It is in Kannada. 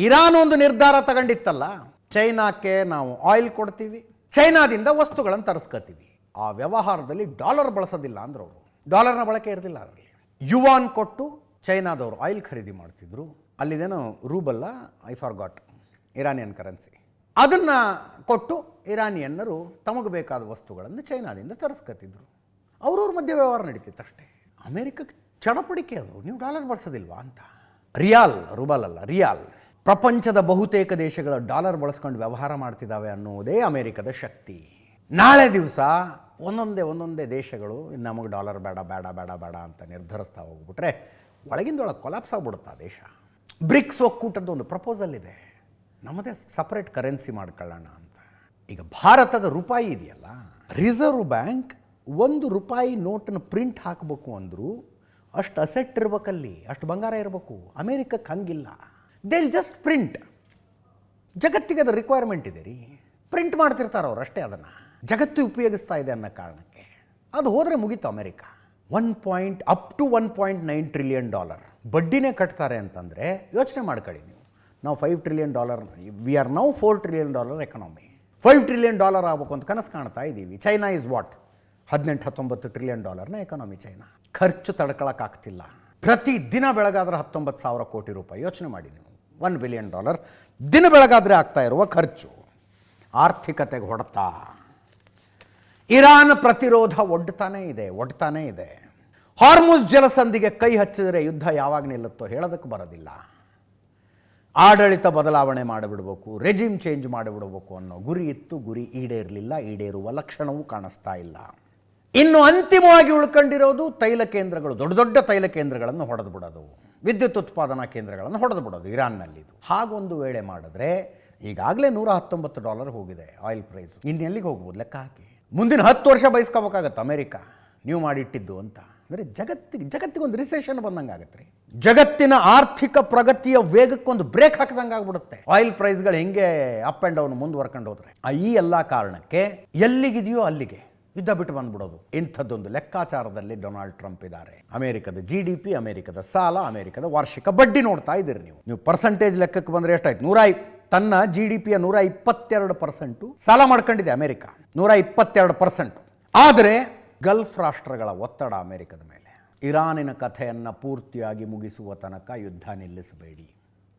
ಇರಾನ್ ಒಂದು ನಿರ್ಧಾರ ತಗೊಂಡಿತ್ತಲ್ಲ, ಚೈನಾಕ್ಕೆ ನಾವು ಆಯಿಲ್ ಕೊಡ್ತೀವಿ, ಚೈನಾದಿಂದ ವಸ್ತುಗಳನ್ನು ತರಿಸ್ಕೊತೀವಿ. ಆ ವ್ಯವಹಾರದಲ್ಲಿ ಡಾಲರ್ ಬಳಸೋದಿಲ್ಲ ಅಂದ್ರೆ ಅವರು, ಡಾಲರ್ನ ಬಳಕೆ ಇರಲಿಲ್ಲ ಅದರಲ್ಲಿ. ಯುವಾನ್ ಕೊಟ್ಟು ಚೈನಾದವರು ಆಯಿಲ್ ಖರೀದಿ ಮಾಡ್ತಿದ್ರು. ಅಲ್ಲಿದೇನೋ ರೂಬಲ್ಲ, ಐ ಫಾರ್ಗಾಟ್, ಇರಾನಿಯನ್ ಕರೆನ್ಸಿ. ಅದನ್ನು ಕೊಟ್ಟು ಇರಾನಿಯನ್ನರು ತಮಗೆ ಬೇಕಾದ ವಸ್ತುಗಳನ್ನು ಚೈನಾದಿಂದ ತರಿಸ್ಕೊತಿದ್ರು. ಅವ್ರವ್ರ ಮಧ್ಯೆ ವ್ಯವಹಾರ ನಡೀತಿತ್ತು ಅಷ್ಟೇ. ಅಮೇರಿಕಕ್ಕೆ ಚಡಪಡಿಕೆ ಅದು, ನೀವು ಡಾಲರ್ ಬಳಸೋದಿಲ್ವಾ ಅಂತ. ರಿಯಾಲ್, ರೂಬಲ್ ಅಲ್ಲ, ರಿಯಾಲ್. ಪ್ರಪಂಚದ ಬಹುತೇಕ ದೇಶಗಳ ಡಾಲರ್ ಬಳಸ್ಕೊಂಡು ವ್ಯವಹಾರ ಮಾಡ್ತಿದ್ದಾವೆ ಅನ್ನೋದೇ ಅಮೇರಿಕದ ಶಕ್ತಿ. ನಾಳೆ ದಿವಸ ಒಂದೊಂದೇ ದೇಶಗಳು ನಮಗೆ ಡಾಲರ್ ಬೇಡ ಬೇಡ ಬೇಡ ಬೇಡ ಅಂತ ನಿರ್ಧರಿಸ್ತಾ ಹೋಗ್ಬಿಟ್ರೆ ಒಳಗಿಂದೊಳಗೆ ಕೊಲಾಪ್ಸ್ ಆಗ್ಬಿಡುತ್ತೆ ಆ ದೇಶ. ಬ್ರಿಕ್ಸ್ ಒಕ್ಕೂಟದ ಒಂದು ಪ್ರಪೋಸಲ್ ಇದೆ, ನಮ್ಮದೇ ಸಪ್ರೇಟ್ ಕರೆನ್ಸಿ ಮಾಡ್ಕೊಳ್ಳೋಣ ಅಂತ. ಈಗ ಭಾರತದ ರೂಪಾಯಿ ಇದೆಯಲ್ಲ, ರಿಸರ್ವ್ ಬ್ಯಾಂಕ್ ₹1 ನೋಟನ್ನು ಪ್ರಿಂಟ್ ಹಾಕಬೇಕು ಅಂದರೂ ಅಷ್ಟು ಅಸೆಟ್ ಇರ್ಬೇಕಲ್ಲಿ, ಅಷ್ಟು ಬಂಗಾರ ಇರಬೇಕು. ಅಮೇರಿಕಕ್ಕೆ ಹಂಗಿಲ್ಲ, ದೇ ವಿಲ್ ಜಸ್ಟ್ ಪ್ರಿಂಟ್. ಜಗತ್ತಿಗೆ ಅದರ ರಿಕ್ವೈರ್ಮೆಂಟ್ ಇದೆ ರೀ, ಪ್ರಿಂಟ್ ಮಾಡ್ತಿರ್ತಾರೆ ಅವ್ರು ಅಷ್ಟೇ. ಅದನ್ನು ಜಗತ್ತು ಉಪಯೋಗಿಸ್ತಾ ಇದೆ ಅನ್ನೋ ಕಾರಣಕ್ಕೆ ಅದು ಹೋದರೆ ಮುಗೀತು. ಅಮೇರಿಕ ಅಪ್ ಟು $1.9 ಟ್ರಿಲಿಯನ್ ಬಡ್ಡಿನೇ ಕಟ್ತಾರೆ ಅಂತಂದರೆ ಯೋಚನೆ ಮಾಡ್ಕೊಳ್ಳಿ ನೀವು. ನಾವು $5 trillion, we are now $4 trillion economy. $5 trillion ಆಗಬೇಕು ಅಂತ ಕನಸು ಕಾಣ್ತಾ ಇದ್ದೀವಿ. China is what, 18-19 trillion economy China. ಖರ್ಚು ತಡ್ಕೊಳಕ್ಕಾಗ್ತಿಲ್ಲ. ಪ್ರತಿ ದಿನ ಬೆಳಗಾದ್ರೆ 19,000 ಕೋಟಿ ರೂಪಾಯಿ. ಯೋಚನೆ ಮಾಡಿ ನೀವು, $1 ಬಿಲಿಯನ್ ದಿನ ಬೆಳಗಾದರೆ ಆಗ್ತಾ ಇರುವ ಖರ್ಚು. ಆರ್ಥಿಕತೆಗೆ ಹೊಡೆತ. ಇರಾನ್ ಪ್ರತಿರೋಧ ಒಡ್ತಾನೇ ಇದೆ. ಹಾರ್ಮುಜ್ ಜಲಸಂಧಿಗೆ ಕೈ ಹಚ್ಚಿದರೆ ಯುದ್ಧ ಯಾವಾಗ ನಿಲ್ಲುತ್ತೋ ಹೇಳೋದಕ್ಕೆ ಬರೋದಿಲ್ಲ. ಆಡಳಿತ ಬದಲಾವಣೆ ಮಾಡಿಬಿಡ್ಬೇಕು, ರೆಜಿಮ್ ಚೇಂಜ್ ಮಾಡಿಬಿಡ್ಬೇಕು ಅನ್ನೋ ಗುರಿ ಇತ್ತು. ಗುರಿ ಈಡೇರಲಿಲ್ಲ, ಈಡೇರುವ ಲಕ್ಷಣವೂ ಕಾಣಿಸ್ತಾ ಇಲ್ಲ. ಇನ್ನು ಅಂತಿಮವಾಗಿ ಉಳ್ಕೊಂಡಿರೋದು ತೈಲ ಕೇಂದ್ರಗಳು, ದೊಡ್ಡ ತೈಲ ಕೇಂದ್ರಗಳನ್ನು ಹೊಡೆದು ಬಿಡೋದು, ವಿದ್ಯುತ್ ಉತ್ಪಾದನಾ ಕೇಂದ್ರಗಳನ್ನು ಹೊಡೆದು ಬಿಡೋದು ಇರಾನ್ನಲ್ಲಿದು. ಹಾಗೊಂದು ವೇಳೆ ಮಾಡಿದ್ರೆ ಈಗಾಗಲೇ $119 ಹೋಗಿದೆ ಆಯಿಲ್ ಪ್ರೈಸು. ಇನ್ನೆಲ್ಲಿಗೆ ಹೋಗ್ಬೋದು ಲೆಕ್ಕ ಹಾಕಿ. ಮುಂದಿನ 10 ವರ್ಷ ಬಯಸ್ಕೋಬೇಕಾಗತ್ತೆ ಅಮೇರಿಕ ನೀವು ಮಾಡಿಟ್ಟಿದ್ದು ಅಂತ. ಅಂದರೆ ಜಗತ್ತಿಗೊಂದು ರಿಸೆಷನ್ ಬಂದಂಗೆ ಆಗುತ್ತೆ ರೀ. ಜಗತ್ತಿನ ಆರ್ಥಿಕ ಪ್ರಗತಿಯ ವೇಗಕ್ಕೊಂದು ಬ್ರೇಕ್ ಹಾಕಿದಂಗೆ ಆಗ್ಬಿಡುತ್ತೆ ಆಯಿಲ್ ಪ್ರೈಸ್ಗಳು ಹೆಂಗೆ ಅಪ್ ಆ್ಯಂಡ್ ಡೌನ್ ಮುಂದುವರ್ಕೊಂಡು ಹೋದ್ರೆ. ಈ ಎಲ್ಲ ಕಾರಣಕ್ಕೆ ಎಲ್ಲಿಗಿದೆಯೋ ಅಲ್ಲಿಗೆ ಯುದ್ಧ ಬಿಟ್ಟು ಬಂದ್ಬಿಡೋದು. ಇಂಥದ್ದೊಂದು ಲೆಕ್ಕಾಚಾರದಲ್ಲಿ ಡೊನಾಲ್ಡ್ ಟ್ರಂಪ್ ಇದ್ದಾರೆ. ಅಮೆರಿಕದ GDP, ಅಮೆರಿಕದ ಸಾಲ, ಅಮೆರಿಕದ ವಾರ್ಷಿಕ ಬಡ್ಡಿ ನೋಡ್ತಾ ಇದ್ದೀರಿ ನೀವು. ಪರ್ಸೆಂಟೇಜ್ ಲೆಕ್ಕಕ್ಕೆ ಬಂದರೆ ಎಷ್ಟಾಯ್ತು? ತನ್ನ GDPಯ 122% ಸಾಲ ಮಾಡ್ಕೊಂಡಿದೆ ಅಮೆರಿಕ, 122%. ಆದರೆ ಗಲ್ಫ್ ರಾಷ್ಟ್ರಗಳ ಒತ್ತಡ ಅಮೆರಿಕದ ಮೇಲೆ. ಇರಾನಿನ ಕಥೆಯನ್ನು ಪೂರ್ತಿಯಾಗಿ ಮುಗಿಸುವ ತನಕ ಯುದ್ಧ ನಿಲ್ಲಿಸಬೇಡಿ.